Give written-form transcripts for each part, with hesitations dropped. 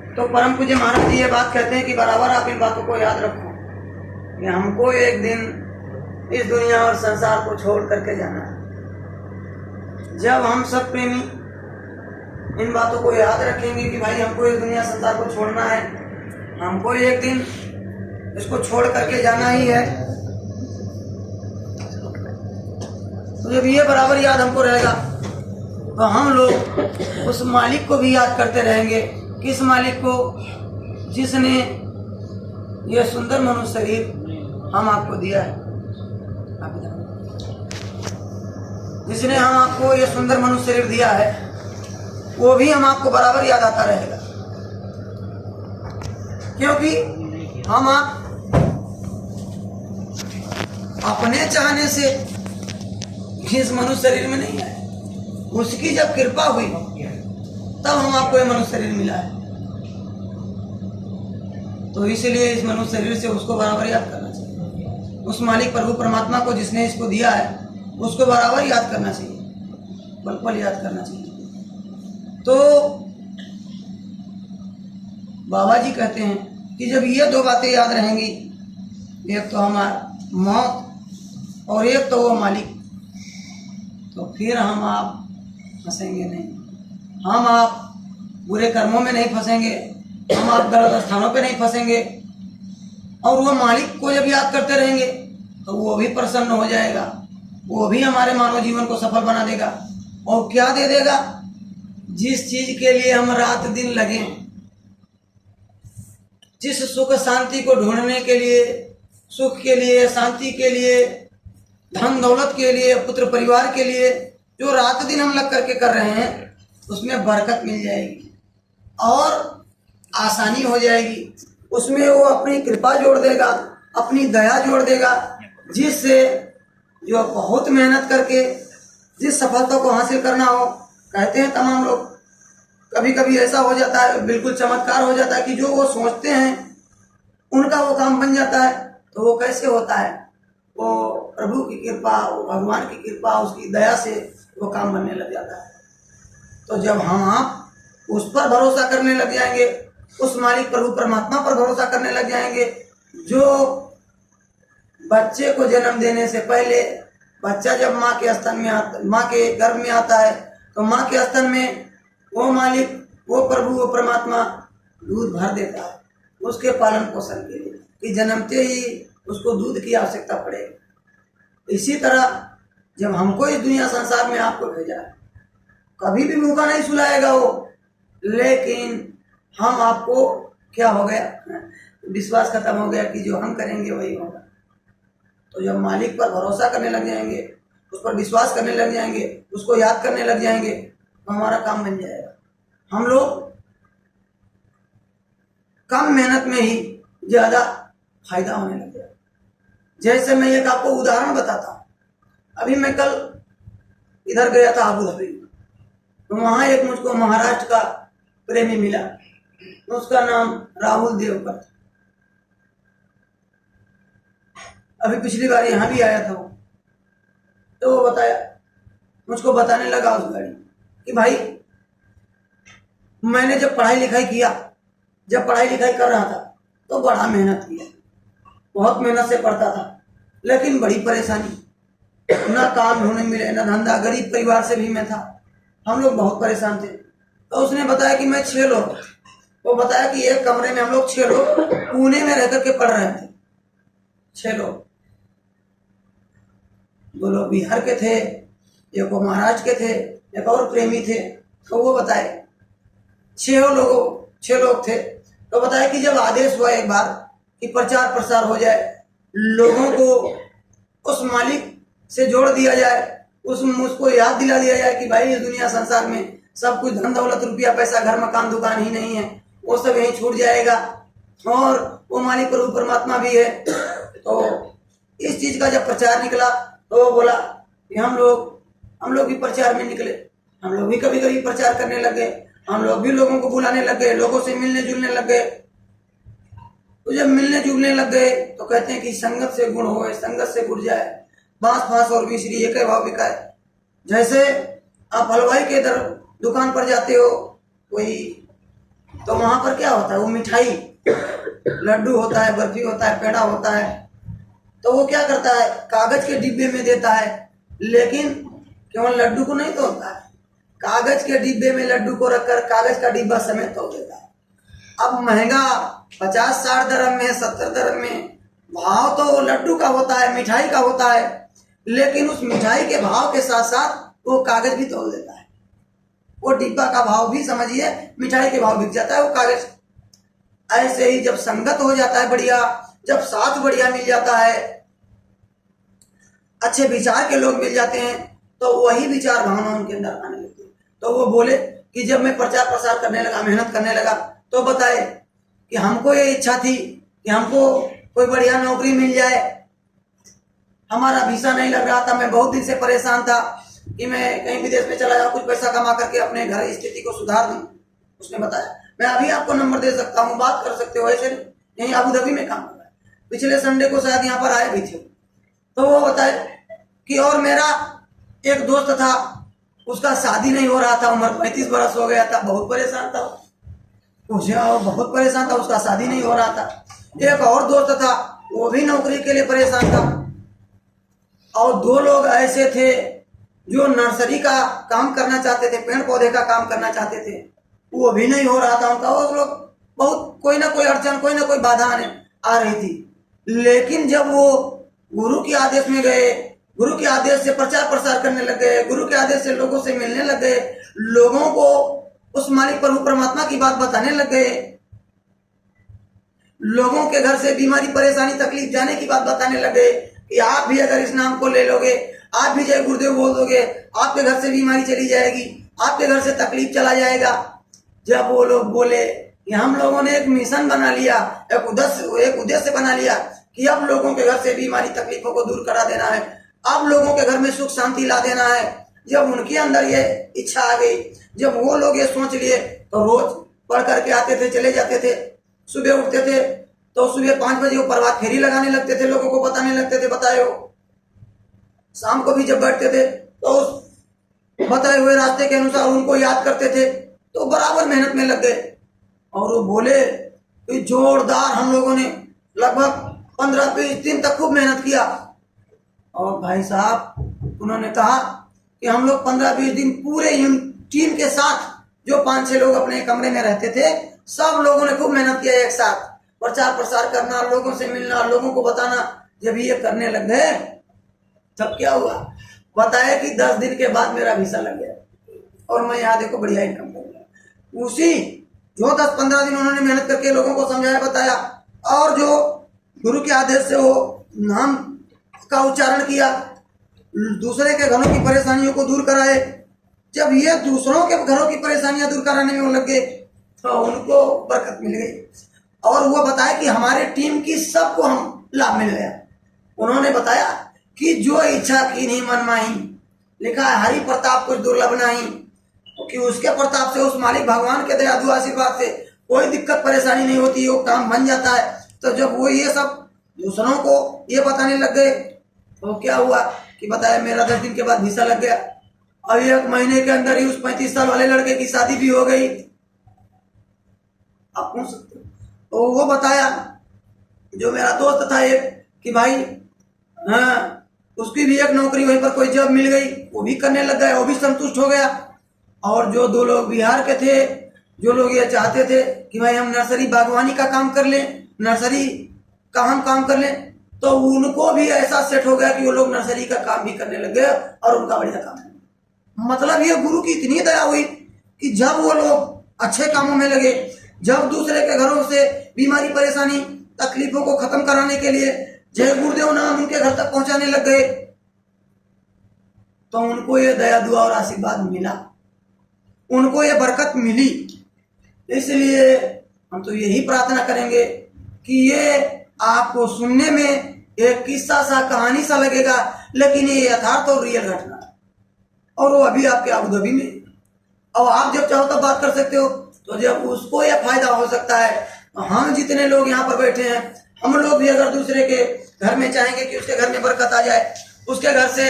तो परम पूज्य महाराज जी ये बात कहते हैं कि बराबर आप इन बातों को याद रखो कि हमको एक दिन इस दुनिया और संसार को छोड़ करके जाना है। जब हम सब प्रेमी इन बातों को याद रखेंगे कि भाई हमको इस दुनिया संसार को छोड़ना है, हमको एक दिन इसको छोड़ करके जाना ही है, तो जब ये बराबर याद हमको रहेगा तो हम लोग उस मालिक को भी याद करते रहेंगे। किस मालिक को? जिसने ये सुंदर मनुष्य शरीर हम आपको दिया है, जिसने हम आपको ये सुंदर मनुष्य शरीर दिया है, वो भी हम आपको बराबर याद आता रहेगा। क्योंकि हम आप अपने चाहने से इस मनुष्य शरीर में नहीं आए, उसकी जब कृपा हुई तब हम आपको ये मनुष्य शरीर मिला है। तो इसलिए इस मनुष्य शरीर से उसको बराबर याद करना चाहिए। उस मालिक प्रभु परमात्मा को जिसने इसको दिया है उसको बराबर याद करना चाहिए, पल पल याद करना चाहिए। तो बाबा जी कहते हैं कि जब ये दो बातें याद रहेंगी, एक तो हमारा मौत और एक तो वो मालिक, तो फिर हम आप फंसेंगे नहीं, हम आप बुरे कर्मों में नहीं फंसेंगे, हम आप गलत स्थानों पे नहीं फंसेंगे। और वो मालिक को जब याद करते रहेंगे तो वो भी प्रसन्न हो जाएगा, वो भी हमारे मानव जीवन को सफल बना देगा। और क्या दे देगा? जिस चीज के लिए हम रात दिन लगे, जिस सुख शांति को ढूंढने के लिए, सुख के लिए, शांति के लिए, धन दौलत के लिए, पुत्र परिवार के लिए जो रात दिन हम लग करके कर रहे हैं, उसमें बरकत मिल जाएगी और आसानी हो जाएगी। उसमें वो अपनी कृपा जोड़ देगा, अपनी दया जोड़ देगा, जिससे जो बहुत मेहनत करके जिस सफलता को हासिल करना हो, कहते हैं तमाम लोग, कभी कभी ऐसा हो जाता है, बिल्कुल चमत्कार हो जाता है कि जो वो सोचते हैं उनका वो काम बन जाता है। तो वो कैसे होता है? वो प्रभु की कृपा, वो भगवान की कृपा, उसकी दया से वो काम बनने लग जाता है। तो जब हम आप उस पर भरोसा करने लग जाएंगे, उस मालिक प्रभु परमात्मा पर भरोसा करने लग जाएंगे, जो बच्चे को जन्म देने से पहले, बच्चा जब माँ के स्तन में आता, माँ के गर्भ में आता है, तो माँ के स्तन में वो मालिक, वो प्रभु, वो परमात्मा दूध भर देता है उसके पालन पोषण के लिए, कि जन्मते ही उसको दूध की आवश्यकता पड़ेगी। इसी तरह जब हमको इस दुनिया संसार में आपको भेजा है, कभी भी भूखा नहीं सुलाएगा वो, लेकिन हम आपको क्या हो गया, विश्वास खत्म हो गया कि जो हम करेंगे वही होगा। तो जब मालिक पर भरोसा करने लग जाएंगे, उस पर विश्वास करने लग जाएंगे, उसको याद करने लग जाएंगे, तो हमारा काम बन जाएगा। हम लोग कम मेहनत में ही ज्यादा फायदा होने लग जाएगा। जैसे मैं एक आपको उदाहरण बताता हूँ। अभी मैं कल इधर गया था अबू धाबी, तो वहां एक मुझको महाराष्ट्र का प्रेमी मिला, तो उसका नाम राहुल देवकर था। अभी पिछली बार यहाँ भी आया था वो, तो वो बताया, मुझको बताने लगा उस गाड़ी कि भाई मैंने जब पढ़ाई लिखाई किया, जब पढ़ाई लिखाई कर रहा था तो बड़ा मेहनत किया, बहुत मेहनत से पढ़ता था, लेकिन बड़ी परेशानी, ना काम ढूंढने मिले, ना धंधा, गरीब परिवार से भी मैं था, हम लोग बहुत परेशान थे। तो उसने बताया कि मैं 6 लोग, वो बताया कि एक कमरे में हम लोग 6 लोग पुणे में रह करके पढ़ रहे थे। 6 लोग, 2 लोग बिहार के थे, एक वो महाराष्ट्र के थे, एक और प्रेमी थे। तो वो बताए 6 लोग थे। तो बताया कि जब आदेश हुआ एक बार कि प्रचार प्रसार हो जाए, लोगों को उस मालिक से जोड़ दिया जाए, मुझको याद दिला दिया जाए कि भाई इस दुनिया संसार में सब कुछ धन दौलत, रुपया पैसा, घर मकान दुकान ही नहीं है, वो सब यहीं छूट जाएगा, और वो मालिक प्रभु परमात्मा भी है। तो इस चीज का जब प्रचार निकला तो वो बोला कि हम लोग भी प्रचार में निकले, हम लोग भी कभी कभी प्रचार करने लगे, हम लोग भी लोगों को बुलाने लग गए, लोगों से मिलने जुलने लग गए। तो जब मिलने जुलने लग गए तो कहते हैं कि संगत से गुण होए, संगत से गुड़ जाए, बांस फांस और मिश्री एक भाव बिकाए। जैसे आप हलवाई के दुकान पर जाते हो, कोई तो वहां पर क्या होता है, वो मिठाई, लड्डू होता है, बर्फी होता है, पेड़ा होता है, तो वो क्या करता है, कागज के डिब्बे में देता है। लेकिन केवल लड्डू को नहीं तोड़ता है, कागज के डिब्बे में लड्डू को रखकर कागज का डिब्बा समेत तोड़ देता है। अब महंगा 50-60 दरम में, 70 दरम में भाव तो लड्डू का होता है, मिठाई का होता है, लेकिन उस मिठाई के भाव के साथ साथ वो कागज भी तोड़ देता है। वो डिब्बा का भाव भी समझिए मिठाई के भाव बिक जाता है, वो कागज। ऐसे ही जब संगत हो जाता है बढ़िया, जब साथ बढ़िया मिल जाता है, अच्छे विचार के लोग मिल जाते हैं, तो वही विचार भावना उनके अंदर आने लगती है। तो वो बोले कि जब मैं प्रचार प्रसार करने लगा, मेहनत करने लगा, तो बताए कि हमको ये इच्छा थी कि हमको कोई बढ़िया नौकरी मिल जाए। हमारा वीसा नहीं लग रहा था, मैं बहुत दिन से परेशान था कि मैं कहीं विदेश में चला जाऊं, कुछ पैसा कमा करके अपने घर स्थिति को सुधार दूं। उसने बताया मैं अभी आपको नंबर दे सकता हूं, बात कर सकते हो, ऐसे यहीं अबू धाबी में काम कर रहा है। पिछले संडे को शायद यहाँ पर आए भी थे। तो वो बताए कि और मेरा एक दोस्त था, उसका शादी नहीं हो रहा था, उम्र 35 बरस हो गया था, बहुत परेशान था, बहुत परेशान था, उसका शादी नहीं हो रहा था। एक और दोस्त था, वो भी नौकरी के लिए परेशान था। और 2 लोग ऐसे थे जो नर्सरी का काम करना चाहते थे, पेड़ पौधे का काम करना चाहते थे, वो भी नहीं हो रहा था उनका। वो लोग बहुत कोई ना कोई अड़चन, कोई ना कोई बाधा आ रही थी। लेकिन जब वो गुरु के आदेश में गए, गुरु के आदेश से प्रचार प्रसार करने लग गए, गुरु के आदेश से लोगों से मिलने लग गए, लोगों को उस मालिक प्रभु परमात्मा की बात बताने लग गए, लोगों के घर से बीमारी परेशानी तकलीफ जाने की बात बताने लग गए कि आप भी अगर इस नाम को ले लोगे, आप भी जय गुरुदेव बोल दोगे, आपके घर से बीमारी चली जाएगी, आपके घर से तकलीफ चला जाएगा। जब वो लोग बोले कि हम लोगों ने एक मिशन बना लिया, एक उद्देश्य बना लिया कि अब लोगों के घर से बीमारी तकलीफों को दूर करा देना है, अब लोगों के घर में सुख शांति ला देना है। जब उनके अंदर ये इच्छा आ गई, जब वो लोग ये सोच लिए, तो रोज पढ़ करके आते थे, चले जाते थे। सुबह उठते थे तो सुबह 5 बजे वो प्रभात फेरी लगाने लगते थे, लोगों को बताने लगते थे बताए हो। शाम को भी जब बैठते थे तो उस बताए हुए रास्ते के अनुसार उनको याद करते थे, तो बराबर मेहनत में लग गए। और वो बोले कि जोरदार हम लोगों ने लगभग 15-20 दिन तक खूब मेहनत किया। और भाई साहब उन्होंने कहा कि हम लोग 15-20 दिन पूरे टीम के साथ, जो 5-6 लोग अपने कमरे में रहते थे, सब लोगों ने खूब मेहनत किया, एक साथ प्रचार प्रसार करना, लोगों से मिलना, लोगों को बताना। जब ये करने लग गए तब क्या हुआ, बताया कि 10 दिन के बाद मेरा वीसा लग गया और मैं यहाँ देखो बढ़िया इनकम कर रहा। उसी जो 10-15 दिन उन्होंने मेहनत करके लोगों को समझाया बताया, और जो गुरु के आदेश से वो नाम का उच्चारण किया, दूसरे के घरों की परेशानियों को दूर कराए। जब ये दूसरों के घरों की परेशानियां दूर कराने में वो लग गए तो उनको बरकत मिल गई। और वो बताया कि हमारे टीम की सबको हम लाभ मिल गया। उन्होंने बताया कि जो इच्छा की नहीं मन माही, लिखा है हरि प्रताप कुछ दुर्लभ नहीं, कि उसके प्रताप से, उस मालिक भगवान के दया दुआ आशीर्वाद से कोई दिक्कत परेशानी नहीं होती, वो काम बन जाता है। तो जब वो ये सब दूसरों को ये बताने लग गए तो क्या हुआ कि बताया मेरा 10 दिन के बाद वीसा लग गया। और 1 महीने के अंदर ही उस 35 साल वाले लड़के की शादी भी हो गई। आप पूछ सकते हो। तो वो बताया जो मेरा दोस्त था एक, कि भाई हाँ उसकी भी एक नौकरी वहीं पर कोई जॉब मिल गई, वो भी करने लग गया, वो भी संतुष्ट हो गया। और जो 2 लोग बिहार के थे, जो लोग ये चाहते थे कि भाई हम नर्सरी बागवानी का काम कर लें, नर्सरी का हम काम कर लें, तो उनको भी ऐसा सेट हो गया कि वो लोग नर्सरी का काम भी करने लग गए और उनका बढ़िया काम है। मतलब ये गुरु की इतनी दया हुई कि जब वो लोग अच्छे कामों में लगे, जब दूसरे के घरों से बीमारी परेशानी तकलीफों को खत्म कराने के लिए जय गुरुदेव नाम उनके घर तक पहुंचाने लग गए, तो उनको ये दया दुआ और आशीर्वाद मिला, उनको ये बरकत मिली। इसलिए हम तो यही प्रार्थना करेंगे कि ये आपको सुनने में एक किस्सा सा, कहानी सा लगेगा, लेकिन ये यथार्थ और रियल घटना है। और वो अभी आपके अबू धाबी में, और आप जब चाहो तब बात कर सकते हो। तो जब उसको यह फायदा हो सकता है, तो हम जितने लोग यहाँ पर बैठे हैं, हम लोग भी अगर दूसरे के घर में चाहेंगे कि उसके घर में बरकत आ जाए, उसके घर से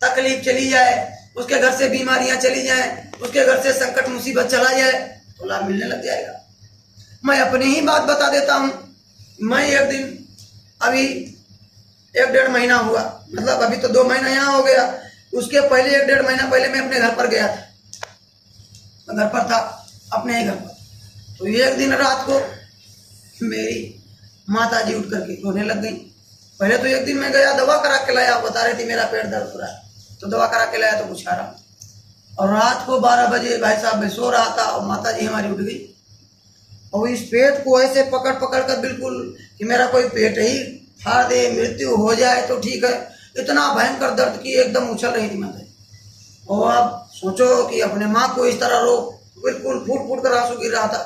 तकलीफ चली जाए, उसके घर से बीमारियां चली जाए, उसके घर से संकट मुसीबत चला जाए, तो लाभ मिलने लग जाएगा। मैं अपनी ही बात बता देता हूँ। मैं एक दिन, अभी 1-1.5 महीना हुआ, मतलब अभी तो 2 महीना यहाँ हो गया, उसके पहले 1-1.5 महीना पहले मैं अपने घर पर गया था। मैं घर पर था, अपने ही घर पर। तो एक दिन रात को मेरी माता जी उठ करके रोने लग गई। पहले तो एक दिन मैं गया, दवा करा के लाया, बता रही थी मेरा पेट दर्द हो रहा है, तो दवा करा के लाया तो कुछ आ रहा। और रात को 12 बजे भाई साहब मैं सो रहा था और माता जी हमारी उठ गई और इस पेट को ऐसे पकड़ पकड़ कर बिल्कुल कि मेरा कोई पेट ही फाड़ दे, मृत्यु हो जाए तो ठीक है, इतना भयंकर दर्द की एकदम उछल रही थी माता जी। और आप सोचो कि अपने माँ को इस तरह रो, बिल्कुल फूट फूट कर आंसू गिर रहा था।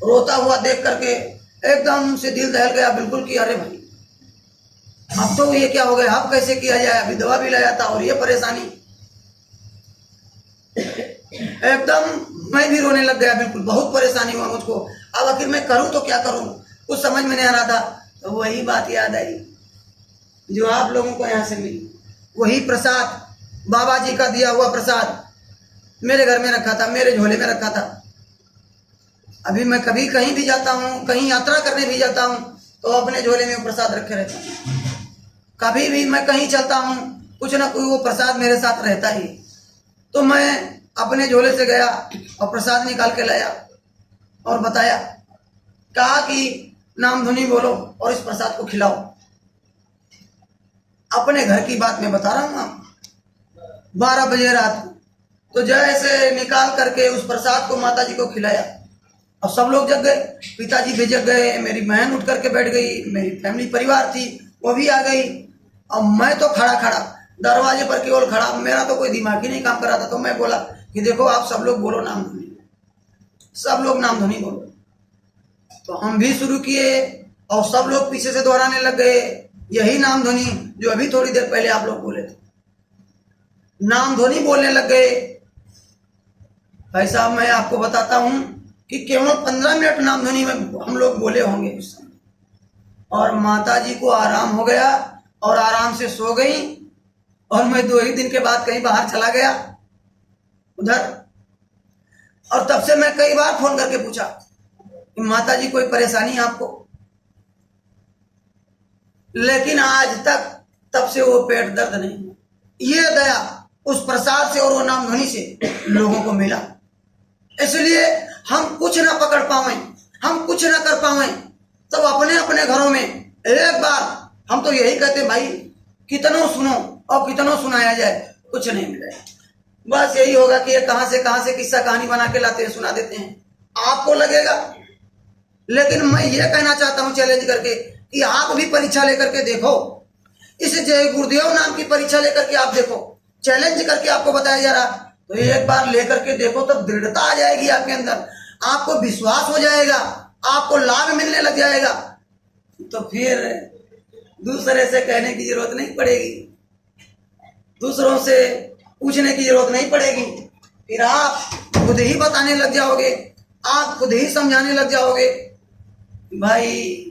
रोता हुआ देख करके एकदम से दिल दहल गया बिल्कुल कि अरे भाई अब तो ये क्या हो गया, अब कैसे किया जाए, अभी दवा भी लाया था और ये परेशानी। एकदम मैं भी रोने लग गया, बिल्कुल बहुत परेशानी हुआ मुझको। अब आखिर मैं करूं तो क्या करूं, कुछ समझ में नहीं आ रहा था। तो वही बात याद आई जो आप लोगों को यहाँ से मिली, वही प्रसाद, बाबा जी का दिया हुआ प्रसाद मेरे घर में रखा था, मेरे झोले में रखा था। अभी मैं कभी कहीं भी जाता हूँ, कहीं यात्रा करने भी जाता हूँ तो अपने झोले में वो प्रसाद रखे रहता हूँ। कभी भी मैं कहीं चलता हूँ कुछ ना कोई वो प्रसाद मेरे साथ रहता ही। तो मैं अपने झोले से गया और प्रसाद निकाल के लाया और बताया, कहा कि नाम धुनी बोलो और इस प्रसाद को खिलाओ। अपने घर की बात मैं बता रहा हूँ आप। 12 बजे रात को तो जैसे निकाल करके उस प्रसाद को माता जी को खिलाया और सब लोग जग गए। पिताजी भी जग गए, मेरी बहन उठ करके बैठ गई, मेरी फैमिली परिवार थी वो भी आ गई और मैं तो खड़ा खड़ा दरवाजे पर केवल खड़ा, मेरा तो कोई दिमाग ही नहीं काम कर रहा था। तो मैं बोला कि देखो आप सब लोग बोलो नाम धुनी, सब लोग नाम धुनी बोलो। तो हम भी शुरू किए और सब लोग पीछे से दोहराने लग गए यही नाम धुनी जो अभी थोड़ी देर पहले आप लोग बोले थे। नाम धुनी बोलने लग गए। भाई साहब मैं आपको बताता हूं कि केवल 15 मिनट नाम धुनी में हम लोग बोले होंगे उस समय, और माता जी को आराम हो गया और आराम से सो गई। और मैं 2 ही दिन के बाद कहीं बाहर चला गया उधर, और तब से मैं कई बार फोन करके पूछा कि माता जी कोई परेशानी है आपको, लेकिन आज तक तब से वो पेट दर्द नहीं। ये दया उस प्रसाद से और वो नाम धुनी से लोगों को मिला। इसलिए हम कुछ ना पकड़ पावे, हम कुछ ना कर पावे, तो अपने अपने घरों में एक बार हम तो यही कहते भाई कितनों सुनो और कितनों सुनाया जाए, कुछ नहीं मिले। बस यही होगा कि ये कहां से किस्सा कहानी बना के लाते हैं, सुना देते हैं, आपको लगेगा। लेकिन मैं ये कहना चाहता हूं चैलेंज करके कि आप भी परीक्षा लेकर के देखो, इस जय गुरुदेव नाम की परीक्षा लेकर के आप देखो, चैलेंज करके आपको बताया जा रहा, तो एक बार लेकर के देखो तो दृढ़ता आ जाएगी आपके अंदर, आपको विश्वास हो जाएगा, आपको लाभ मिलने लग जाएगा। तो फिर दूसरे से कहने की जरूरत नहीं पड़ेगी, दूसरों से पूछने की जरूरत नहीं पड़ेगी। फिर आप खुद ही बताने लग जाओगे, आप खुद ही समझाने लग जाओगे। भाई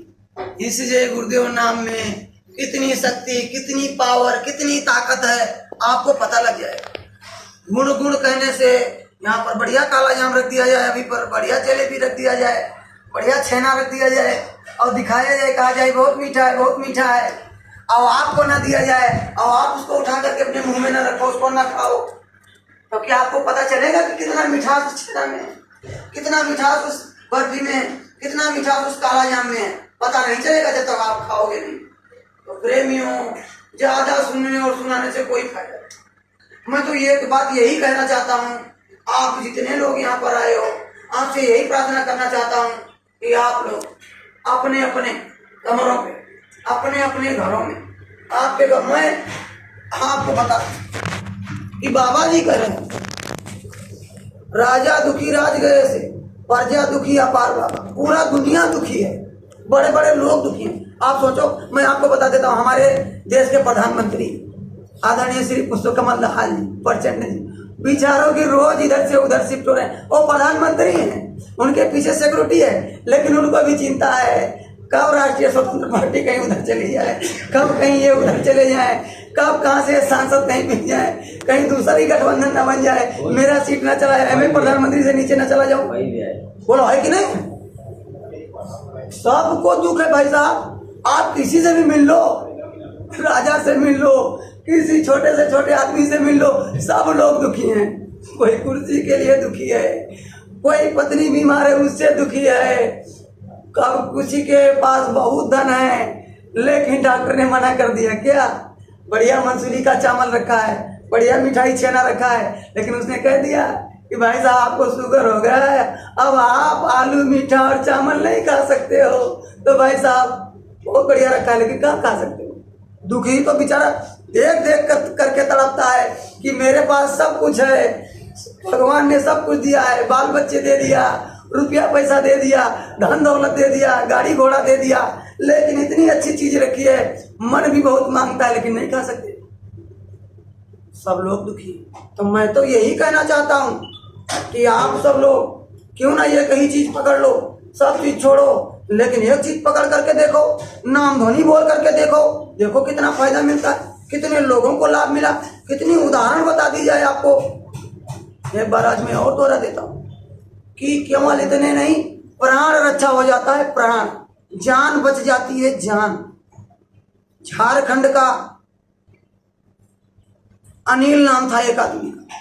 इस जय गुरुदेव नाम में कितनी शक्ति, कितनी पावर, कितनी ताकत है, आपको पता लग जाएगा। गुण गुण कहने से यहाँ पर बढ़िया काला जाम रख दिया जाए, अभी पर बढ़िया जलेबी रख दिया जाए, बढ़िया छेना रख दिया जाए और दिखाया जाए, कहा जाए बहुत मीठा है, बहुत मीठा है, और आपको ना दिया जाए और आप उसको उठा करके अपने मुंह में ना रखो, उसको ना खाओ, तो क्या आपको पता चलेगा कि कितना मिठास उस छेना में, कितना मिठास उस बर्फी में, कितना मिठास उस काला जाम में है? पता नहीं चलेगा जब तक आप खाओगे नहीं। तो प्रेमियों, ज्यादा सुनने और सुनाने से कोई फायदा नहीं। मैं तो ये बात यही कहना चाहता हूँ, आप जितने लोग यहाँ पर आए हो, आपसे यही प्रार्थना करना चाहता हूँ कि आप लोग अपने अपने कमरों पे, अपने अपने घरों में, आपके घर में, आपको बता कि बाबा जी कह रहे हैं, राजा दुखी राज गए से, प्रजा दुखी अपार बाबा, पूरा दुनिया दुखी है, बड़े बड़े लोग दुखी हैं। आप सोचो, मैं आपको बता देता हूँ, हमारे देश के प्रधानमंत्री आदरणीय श्री पुष्पकमल दहाल जी, प्रचंड जी, बिचारों की रोज इधर से उधर शिफ्ट हो रहे हैं। वो प्रधानमंत्री हैं, उनके पीछे सिक्योरिटी है, लेकिन उनको भी चिंता है कब राष्ट्रीय स्वतंत्र पार्टी कहीं उधर चली जाए, कब कहीं ये उधर चले जाए, कब कहाँ से सांसद कहीं मिल जाए, कहीं दूसरी गठबंधन न बन जाए, मेरा सीट न चला जाए, मैं प्रधानमंत्री से नीचे न चला जाऊँ। बोलो है कि नहीं? सबको दुख है भाई साहब। आप किसी से भी मिल लो, राजा से मिल लो, किसी छोटे से छोटे आदमी से मिल लो, सब लोग दुखी हैं। कोई कुर्सी के लिए दुखी है, कोई पत्नी बीमार है उससे दुखी है, कब किसी के पास बहुत धन है लेकिन डॉक्टर ने मना कर दिया। क्या बढ़िया मंसूरी का चावल रखा है, बढ़िया मिठाई छेना रखा है, लेकिन उसने कह दिया कि भाई साहब आपको शुगर हो गया है, अब आप आलू मीठा और चावल नहीं खा सकते हो। तो भाई साहब बहुत बढ़िया रखा है लेकिन कहाँ खा सकते हो। दुखी तो बेचारा देख देख करके तड़पता है कि मेरे पास सब कुछ है, भगवान ने सब कुछ दिया है, बाल बच्चे दे दिया, रुपया पैसा दे दिया, धन दौलत दे दिया, गाड़ी घोड़ा दे दिया, लेकिन इतनी अच्छी चीज रखी है, मन भी बहुत मांगता है लेकिन नहीं खा सकते। सब लोग दुखी। तो मैं तो यही कहना चाहता हूँ कि आप सब लोग क्यों ना ये कहीं चीज पकड़ लो, सब चीज छोड़ो, लेकिन एक चीज पकड़ करके देखो, नाम ध्वनि बोल करके देखो, देखो कितना फायदा मिलता है, कितने लोगों को लाभ मिला, कितनी उदाहरण बता दी जाए आपको। एक बार आज मैं और दोहरा देता हूँ कि केवल इतने नहीं, प्राण रक्षा हो जाता है, प्राण, जान बच जाती है, जान। झारखंड का अनिल नाम था एक आदमी का,